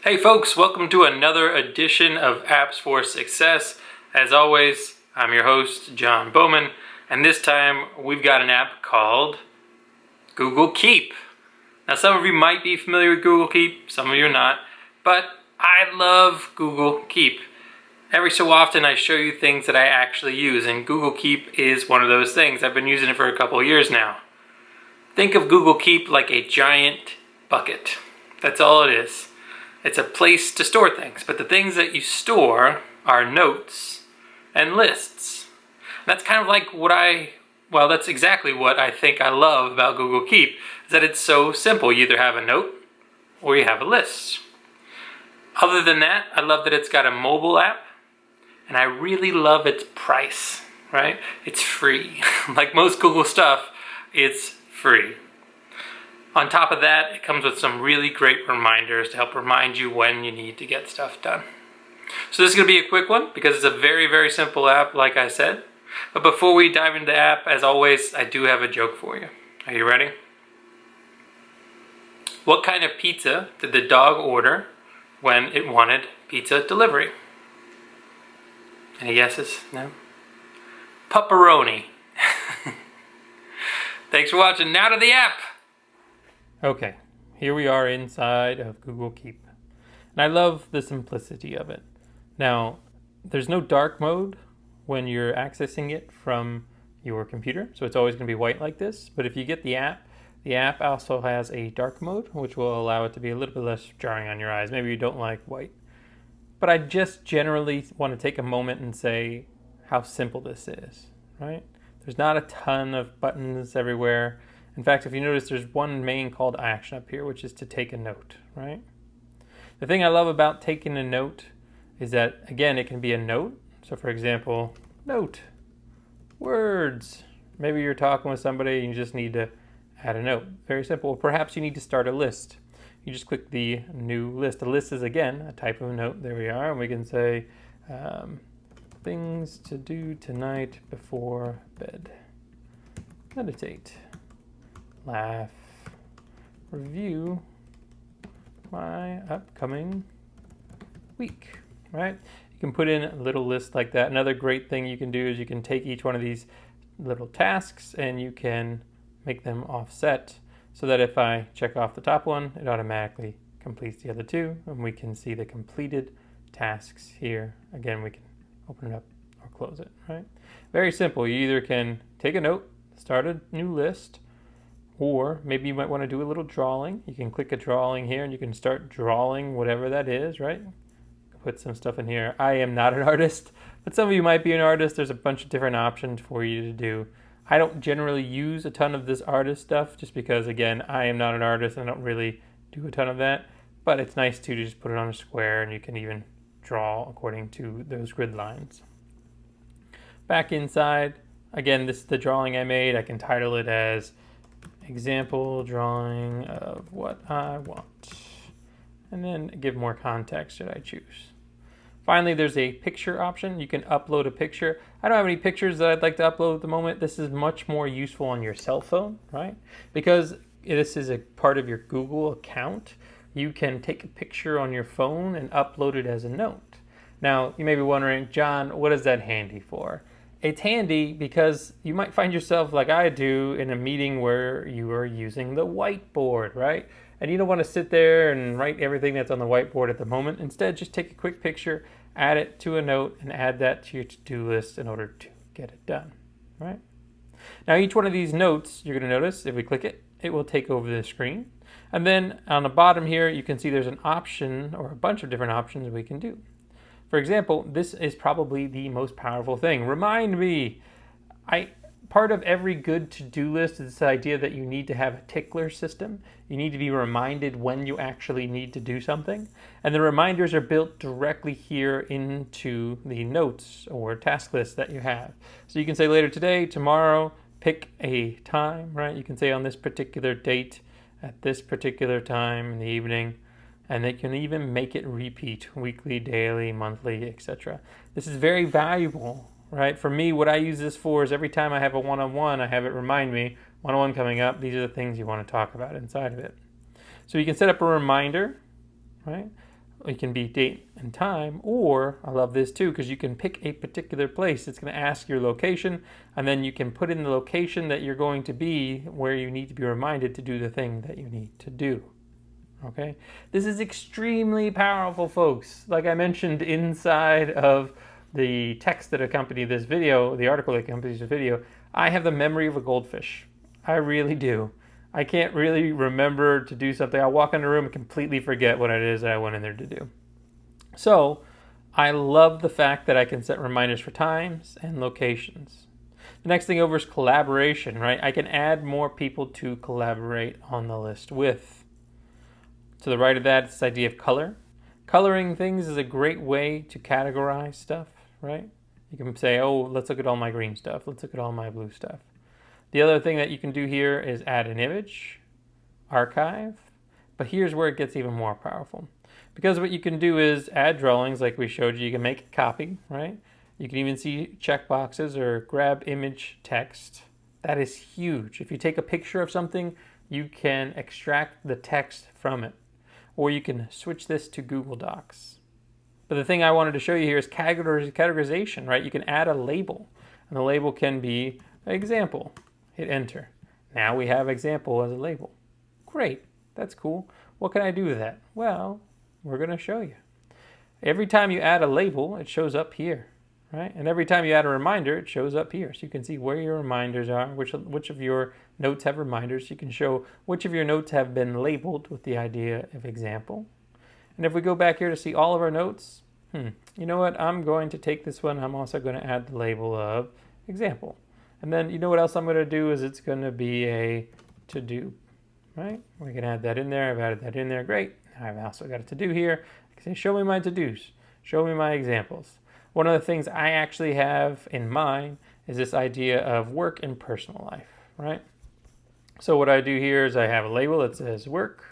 Hey folks, welcome to another edition of Apps for Success. As always, I'm your host, John Bowman, and this time we've got an app called Google Keep. Now some of you might be familiar with Google Keep, some of you are not, but I love Google Keep. Every so often I show you things that I actually use, and Google Keep is one of those things. I've been using it for a couple of years now. Think of Google Keep like a giant bucket. That's all it is. It's a place to store things, but the things that you store are notes and lists. That's kind of like that's exactly what I think I love about Google Keep, is that it's so simple. You either have a note or you have a list. Other than that, I love that it's got a mobile app, and I really love its price, right? It's free. Like most Google stuff, it's free. On top of that, it comes with some really great reminders to help remind you when you need to get stuff done. So this is going to be a quick one because it's a very, very simple app, like I said. But before we dive into the app, as always, I do have a joke for you. Are you ready? What kind of pizza did the dog order when it wanted pizza delivery? Any guesses? No? Pepperoni. Thanks for watching. Now to the app. Okay, here we are inside of Google Keep. And I love the simplicity of it. Now, there's no dark mode when you're accessing it from your computer, so it's always going to be white like this. But if you get the app also has a dark mode, which will allow it to be a little bit less jarring on your eyes. Maybe you don't like white. But I just generally want to take a moment and say how simple this is, right? There's not a ton of buttons everywhere. In fact, if you notice, there's one main call to action up here, which is to take a note, right? The thing I love about taking a note is that, again, it can be a note. So for example, note, words. Maybe you're talking with somebody and you just need to add a note. Very simple. Perhaps you need to start a list. You just click the new list. A list is, again, a type of note. There we are. And we can say, things to do tonight before bed. Meditate. Laugh, review my upcoming week, right? You can put in a little list like that. Another great thing you can do is you can take each one of these little tasks and you can make them offset so that if I check off the top one, it automatically completes the other two, and we can see the completed tasks here. Again, we can open it up or close it, right? Very simple. You either can take a note, start a new list, or maybe you might want to do a little drawing. You can click a drawing here and you can start drawing whatever that is, right? Put some stuff in here. I am not an artist, but some of you might be an artist. There's a bunch of different options for you to do. I don't generally use a ton of this artist stuff just because, again, I am not an artist and I don't really do a ton of that. But it's nice to just put it on a square, and you can even draw according to those grid lines. Back inside, again, this is the drawing I made. I can title it as example drawing of what I want, and then give more context should I choose. Finally, there's a picture option. You can upload a picture. I don't have any pictures that I'd like to upload at the moment. This is much more useful on your cell phone, right? Because this is a part of your Google account. You can take a picture on your phone and upload it as a note. Now, you may be wondering, John, what is that handy for? It's handy because you might find yourself, like I do, in a meeting where you are using the whiteboard, right? And you don't want to sit there and write everything that's on the whiteboard at the moment. Instead, just take a quick picture, add it to a note, and add that to your to-do list in order to get it done, right? Now, each one of these notes, you're going to notice, if we click it, it will take over the screen. And then on the bottom here, you can see there's an option or a bunch of different options we can do. For example, this is probably the most powerful thing. Remind me. Part of every good to-do list is this idea that you need to have a tickler system. You need to be reminded when you actually need to do something. And the reminders are built directly here into the notes or task list that you have. So you can say later today, tomorrow, pick a time, right? You can say on this particular date, at this particular time in the evening. And they can even make it repeat weekly, daily, monthly, etc. This is very valuable, right? For me, what I use this for is every time I have a one-on-one, I have it remind me, one-on-one coming up, these are the things you want to talk about inside of it. So you can set up a reminder, right? It can be date and time, or I love this too because you can pick a particular place. It's going to ask your location, and then you can put in the location that you're going to be where you need to be reminded to do the thing that you need to do. Okay, this is extremely powerful, folks. Like I mentioned inside of the text that accompanied this video, the article that accompanies the video, I have the memory of a goldfish. I really do. I can't really remember to do something. I'll walk in a room and completely forget what it is that I went in there to do. So I love the fact that I can set reminders for times and locations. The next thing over is collaboration, right? I can add more people to collaborate on the list with. To the right of that, it's this idea of color. Coloring things is a great way to categorize stuff, right? You can say, oh, let's look at all my green stuff. Let's look at all my blue stuff. The other thing that you can do here is add an image, archive, but here's where it gets even more powerful. Because what you can do is add drawings like we showed you. You can make a copy, right? You can even see checkboxes or grab image text. That is huge. If you take a picture of something, you can extract the text from it. Or you can switch this to Google Docs. But the thing I wanted to show you here is categorization, right? You can add a label, and the label can be example. Hit enter. Now we have example as a label. Great, that's cool. What can I do with that? Well, we're going to show you. Every time you add a label, it shows up here, right? And every time you add a reminder, it shows up here. So you can see where your reminders are, which of your notes have reminders. You can show which of your notes have been labeled with the idea of example. And if we go back here to see all of our notes, you know what? I'm going to take this one. I'm also going to add the label of example. And then you know what else I'm going to do is it's going to be a to-do, right? We can add that in there. I've added that in there. Great. I've also got a to-do here. I can say, show me my to-dos. Show me my examples. One of the things I actually have in mind is this idea of work and personal life, right? So what I do here is I have a label that says work.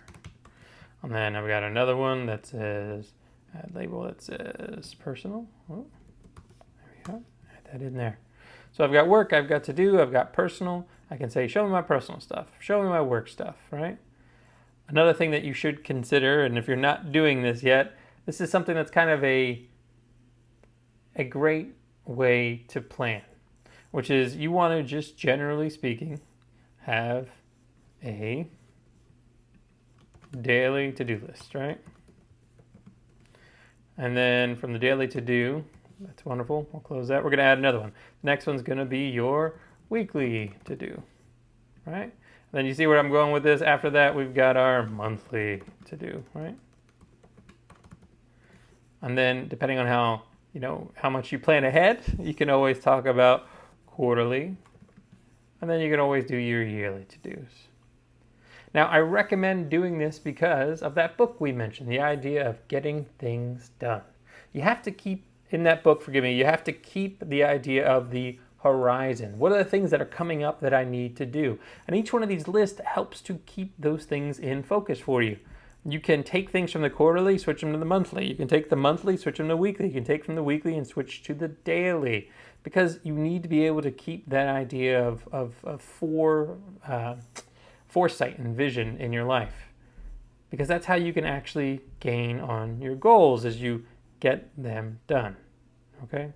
And then I've got another one that says, a label that says personal. Oh, there we go. Add that in there. So I've got work, I've got to do, I've got personal. I can say, show me my personal stuff, show me my work stuff, right? Another thing that you should consider, and if you're not doing this yet, this is something that's kind of a great way to plan, which is you want to just generally speaking have a daily to-do list, right? And then from the daily to-do, that's wonderful. We'll close that. We're going to add another one. The next one's going to be your weekly to-do, right? And then you see where I'm going with this. After that, we've got our monthly to-do, right? And then depending on how much you plan ahead, you can always talk about quarterly. And then you can always do your yearly to-dos. Now, I recommend doing this because of that book we mentioned, the idea of getting things done. You have to keep in that book, you have to keep the idea of the horizon. What are the things that are coming up that I need to do? And each one of these lists helps to keep those things in focus for you. You can take things from the quarterly, switch them to the monthly. You can take the monthly, switch them to weekly. You can take from the weekly and switch to the daily. Because you need to be able to keep that idea of foresight and vision in your life. Because that's how you can actually gain on your goals as you get them done, okay?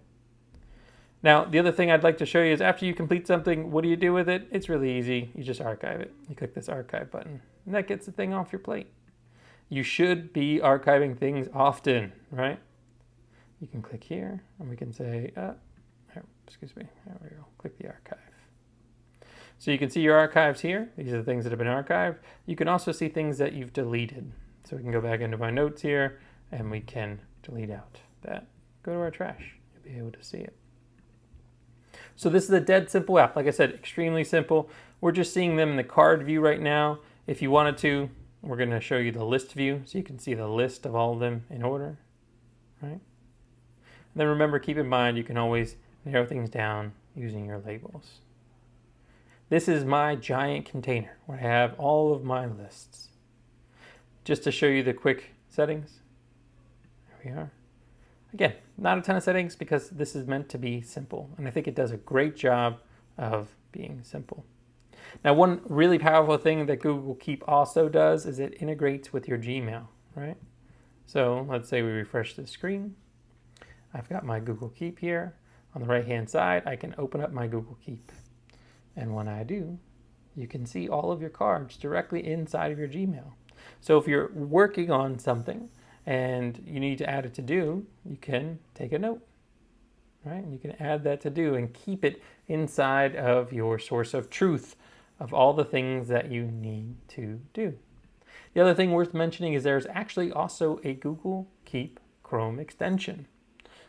Now, the other thing I'd like to show you is after you complete something, what do you do with it? It's really easy. You just archive it. You click this archive button, and that gets the thing off your plate. You should be archiving things often, right? You can click here, and we can say, there we go, click the archive. So you can see your archives here. These are the things that have been archived. You can also see things that you've deleted. So we can go back into my notes here, and we can delete out that. Go to our trash. You'll be able to see it. So this is a dead simple app. Like I said, extremely simple. We're just seeing them in the card view right now. If you wanted to, we're going to show you the list view so you can see the list of all of them in order, right? And then remember, keep in mind, you can always narrow things down using your labels. This is my giant container where I have all of my lists. Just to show you the quick settings. There we are. Again, not a ton of settings because this is meant to be simple. And I think it does a great job of being simple. Now, one really powerful thing that Google Keep also does is it integrates with your Gmail, right? So let's say we refresh the screen. I've got my Google Keep here. On the right-hand side, I can open up my Google Keep. And when I do, you can see all of your cards directly inside of your Gmail. So if you're working on something and you need to add a to-do, you can take a note, right? And you can add that to-do and keep it inside of your source of truth of all the things that you need to do. The other thing worth mentioning is there's actually also a Google Keep Chrome extension.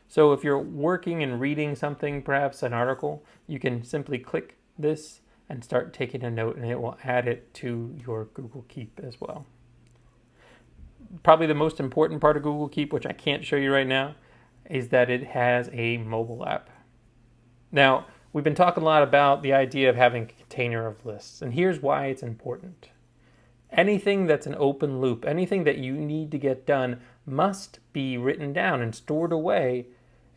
So if you're working and reading something, perhaps an article, you can simply click this and start taking a note, and it will add it to your Google Keep as well. Probably the most important part of Google Keep, which I can't show you right now, is that it has a mobile app. Now, we've been talking a lot about the idea of having a container of lists, and here's why it's important. Anything that's an open loop, anything that you need to get done must be written down and stored away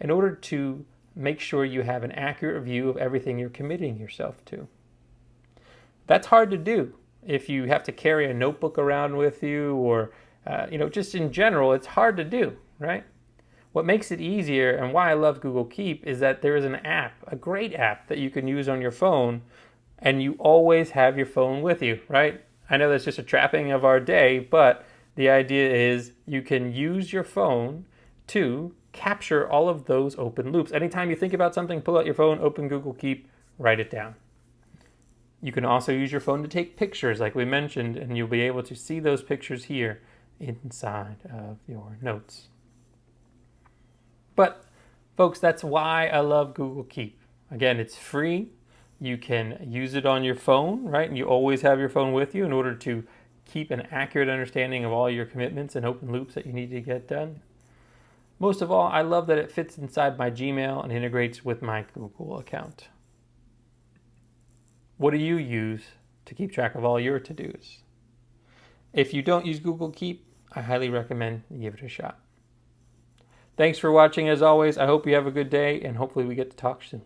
in order to make sure you have an accurate view of everything you're committing yourself to. That's hard to do if you have to carry a notebook around with you or, just in general, it's hard to do, right? What makes it easier and why I love Google Keep is that there is an app, a great app that you can use on your phone, and you always have your phone with you, right? I know that's just a trapping of our day, but the idea is you can use your phone to capture all of those open loops. Anytime you think about something, pull out your phone, open Google Keep, write it down. You can also use your phone to take pictures like we mentioned, and you'll be able to see those pictures here inside of your notes. But folks, that's why I love Google Keep. Again, it's free. You can use it on your phone, right? And you always have your phone with you in order to keep an accurate understanding of all your commitments and open loops that you need to get done. Most of all, I love that it fits inside my Gmail and integrates with my Google account. What do you use to keep track of all your to-dos? If you don't use Google Keep, I highly recommend you give it a shot. Thanks for watching as always. I hope you have a good day and hopefully we get to talk soon.